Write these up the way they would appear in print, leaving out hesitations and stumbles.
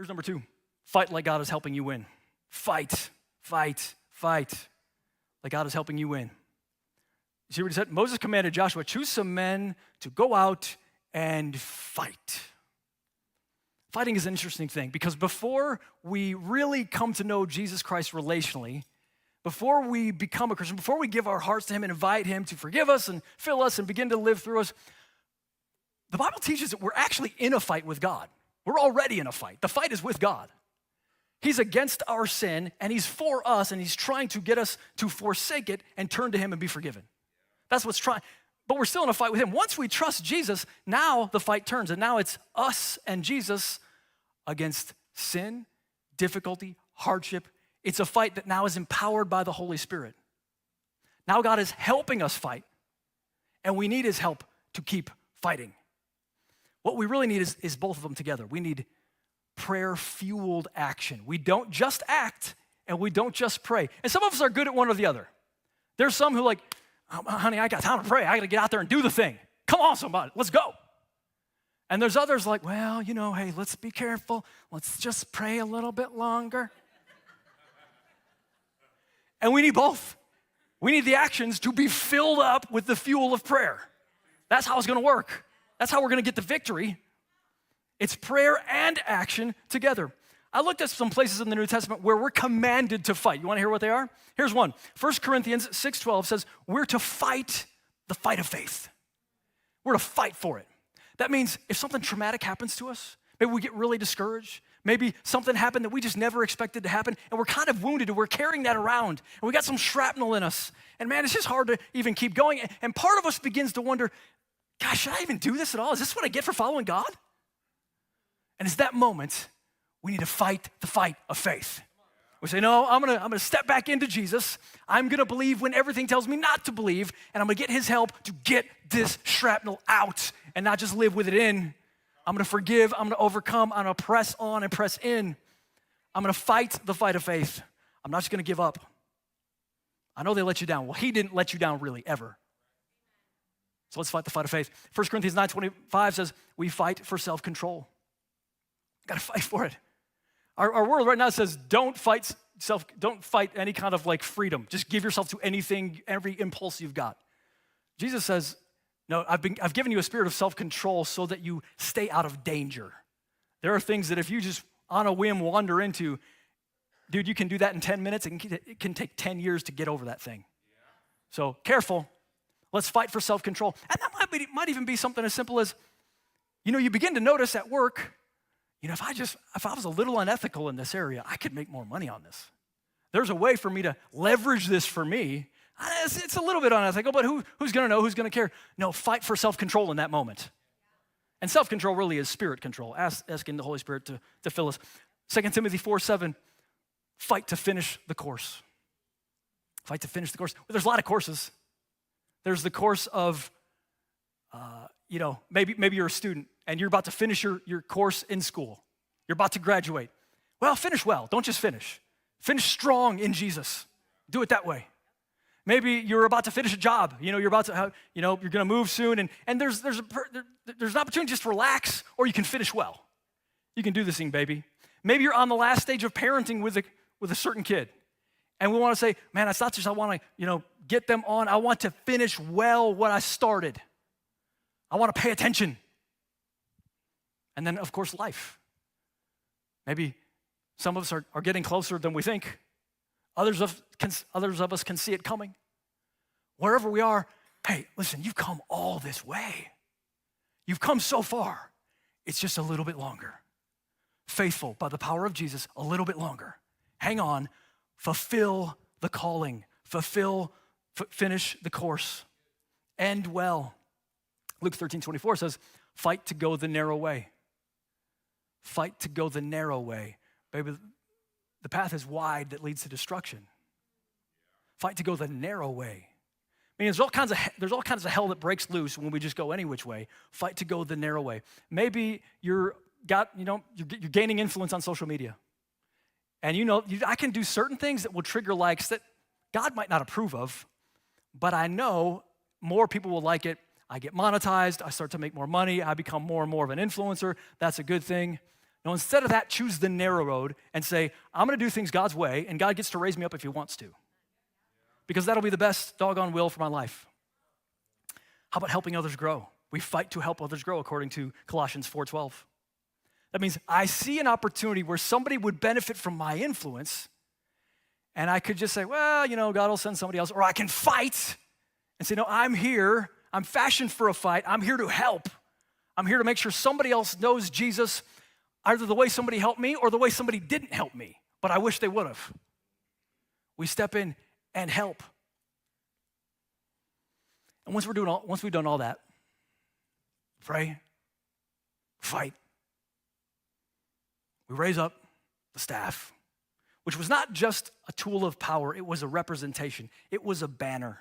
Here's number 2. Fight like God is helping you win. Fight, fight, fight like God is helping you win. You see what he said? Moses commanded Joshua, choose some men to go out and fight. Fighting is an interesting thing because before we really come to know Jesus Christ relationally, before we become a Christian, before we give our hearts to him and invite him to forgive us and fill us and begin to live through us, the Bible teaches that we're actually in a fight with God. We're already in a fight. The fight is with God. He's against our sin, and he's for us, and he's trying to get us to forsake it and turn to him and be forgiven. That's what's trying. But we're still in a fight with him. Once we trust Jesus, now the fight turns, and now it's us and Jesus against sin, difficulty, hardship. It's a fight that now is empowered by the Holy Spirit. Now God is helping us fight, and we need his help to keep fighting. What we really need is both of them together. We need prayer-fueled action. We don't just act, and we don't just pray. And some of us are good at one or the other. There's some who like, oh, honey, I got time to pray. I got to get out there and do the thing. Come on, somebody, let's go. And there's others like, well, hey, let's be careful. Let's just pray a little bit longer. And we need both. We need the actions to be filled up with the fuel of prayer. That's how it's going to work. That's how we're going to get the victory. It's prayer and action together. I looked at some places in the New Testament where we're commanded to fight. You want to hear what they are? Here's one. 1 Corinthians 6:12 says, we're to fight the fight of faith. We're to fight for it. That means if something traumatic happens to us, maybe we get really discouraged, maybe something happened that we just never expected to happen, and we're kind of wounded, and we're carrying that around, and we got some shrapnel in us, and man, it's just hard to even keep going, and part of us begins to wonder, gosh, should I even do this at all? Is this what I get for following God? And it's that moment we need to fight the fight of faith. We say, no, I'm gonna step back into Jesus. I'm gonna believe when everything tells me not to believe, and I'm gonna get his help to get this shrapnel out and not just live with it in. I'm gonna forgive, I'm gonna overcome, I'm gonna press on and press in. I'm gonna fight the fight of faith. I'm not just gonna give up. I know they let you down. Well, he didn't let you down really, ever. So let's fight the fight of faith. 1 Corinthians 9:25 says, we fight for self-control. Gotta fight for it. Our world right now says, don't fight any kind of like freedom. Just give yourself to anything, every impulse you've got. Jesus says, no, I've given you a spirit of self-control so that you stay out of danger. There are things that if you just on a whim wander into, dude, you can do that in 10 minutes. It can take 10 years to get over that thing. So careful. Let's fight for self-control. And that might even be something as simple as, you begin to notice at work, if I was a little unethical in this area, I could make more money on this. There's a way for me to leverage this for me. It's a little bit unethical, but who's going to know? Who's going to care? No, fight for self-control in that moment. And self-control really is spirit control, asking the Holy Spirit to fill us. 2 Timothy 4:7, fight to finish the course. Fight to finish the course. Well, there's a lot of courses. There's the course of, maybe you're a student and you're about to finish your course in school. You're about to graduate. Well, finish well. Don't just finish. Finish strong in Jesus. Do it that way. Maybe you're about to finish a job. You're about to, you're going to move soon, and there's an opportunity just to relax, or you can finish well. You can do this thing, baby. Maybe you're on the last stage of parenting with a certain kid, and we want to say, man, it's not just I want to, get them on. I want to finish well what I started. I want to pay attention. And then, of course, life. Maybe some of us are getting closer than we think. Others of us can see it coming. Wherever we are, hey, listen, you've come all this way. You've come so far. It's just a little bit longer. Faithful by the power of Jesus, a little bit longer. Hang on, fulfill the calling, finish the course, end well. Luke 13:24 says, fight to go the narrow way. Fight to go the narrow way. Baby, the path is wide that leads to destruction. Fight to go the narrow way. I mean, there's all kinds of hell that breaks loose when we just go any which way. Fight to go the narrow way. Maybe you're gaining influence on social media. And I can do certain things that will trigger likes that God might not approve of, but I know more people will like it. I get monetized, I start to make more money, I become more and more of an influencer. That's a good thing. No, instead of that, choose the narrow road and say, I'm gonna do things God's way, and God gets to raise me up if he wants to. Because that'll be the best doggone will for my life. How about helping others grow? We fight to help others grow, according to Colossians 4:12. That means I see an opportunity where somebody would benefit from my influence, and I could just say, well, God will send somebody else. Or I can fight and say, no, I'm here. I'm fashioned for a fight. I'm here to help. I'm here to make sure somebody else knows Jesus, either the way somebody helped me or the way somebody didn't help me, but I wish they would have. We step in and help. And once we've done all that, pray, fight. We raise up the staff, which was not just a tool of power, it was a representation. It was a banner.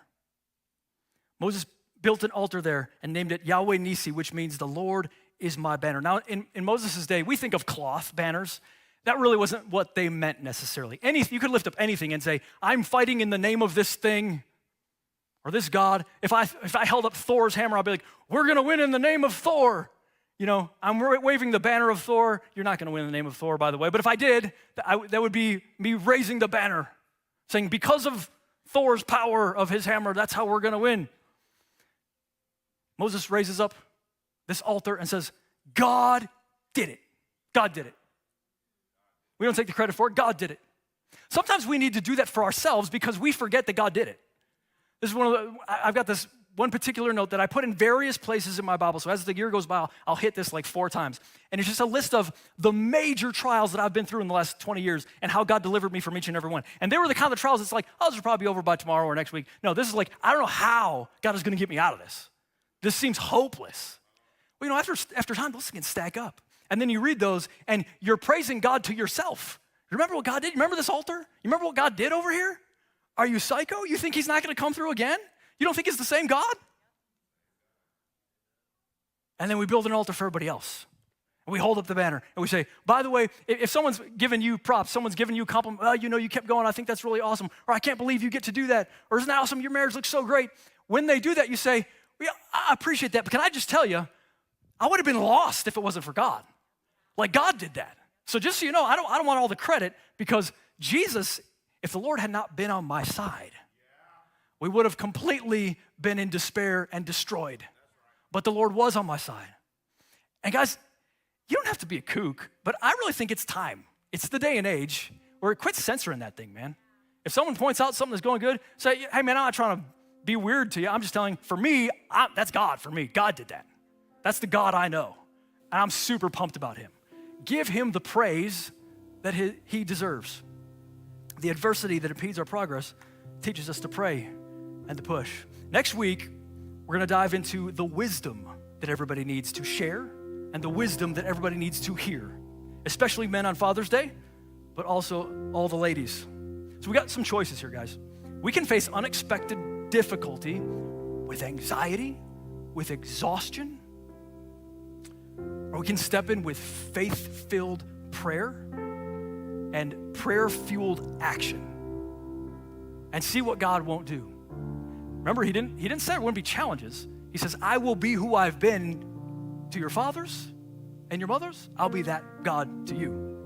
Moses built an altar there and named it Yahweh Nisi, which means the Lord is my banner. Now, in Moses' day, we think of cloth banners. That really wasn't what they meant necessarily. You could lift up anything and say, I'm fighting in the name of this thing or this God. If I held up Thor's hammer, I'd be like, we're gonna win in the name of Thor. I'm waving the banner of Thor. You're not gonna win in the name of Thor, by the way. But if I did, that would be me raising the banner, saying because of Thor's power of his hammer, that's how we're gonna win. Moses raises up this altar and says, God did it. God did it. We don't take the credit for it. God did it. Sometimes we need to do that for ourselves because we forget that God did it. This is I've got this one particular note that I put in various places in my Bible. So as the year goes by, I'll hit this like 4 times. And it's just a list of the major trials that I've been through in the last 20 years and how God delivered me from each and every one. And they were the kind of trials that's like, oh, this will probably be over by tomorrow or next week. No, this is like, I don't know how God is gonna get me out of this. This seems hopeless. Well, after time, those can stack up. And then you read those and you're praising God to yourself. You remember what God did? You remember this altar? You remember what God did over here? Are you psycho? You think he's not gonna come through again? You don't think it's the same God? And then we build an altar for everybody else. And we hold up the banner and we say, by the way, if someone's giving you props, someone's giving you a compliment, oh, you kept going, I think that's really awesome. Or I can't believe you get to do that. Or isn't that awesome? Your marriage looks so great. When they do that, you say, well, I appreciate that, but can I just tell you, I would have been lost if it wasn't for God. Like God did that. So just so you know, I don't want all the credit because Jesus, if the Lord had not been on my side, we would have completely been in despair and destroyed. But the Lord was on my side. And guys, you don't have to be a kook, but I really think it's time. It's the day and age where quit censoring that thing, man. If someone points out something that's going good, say, hey man, I'm not trying to be weird to you. I'm just telling, for me, that's God for me. God did that. That's the God I know. And I'm super pumped about him. Give him the praise that he deserves. The adversity that impedes our progress teaches us to pray and to push. Next week, we're gonna dive into the wisdom that everybody needs to share and the wisdom that everybody needs to hear, especially men on Father's Day, but also all the ladies. So we got some choices here, guys. We can face unexpected difficulty with anxiety, with exhaustion, or we can step in with faith-filled prayer and prayer-fueled action and see what God won't do. Remember, he didn't say there wouldn't be challenges. He says, I will be who I've been to your fathers and your mothers. I'll be that God to you.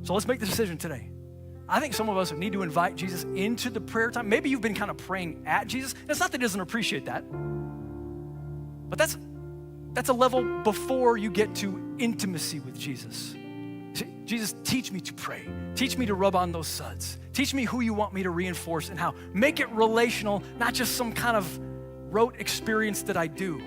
So let's make the decision today. I think some of us need to invite Jesus into the prayer time. Maybe you've been kind of praying at Jesus. It's not that he doesn't appreciate that, but that's a level before you get to intimacy with Jesus. Jesus, teach me to pray. Teach me to rub on those suds. Teach me who you want me to reinforce and how. Make it relational, not just some kind of rote experience that I do.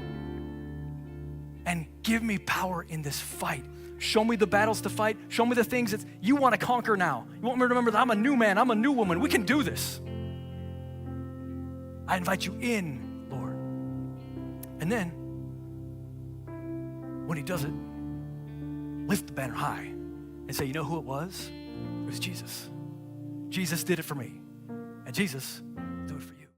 And give me power in this fight. Show me the battles to fight. Show me the things that you want to conquer now. You want me to remember that I'm a new man, I'm a new woman. We can do this. I invite you in, Lord. And then, when he does it, lift the banner high and say, you know who it was? It was Jesus. Jesus did it for me. And Jesus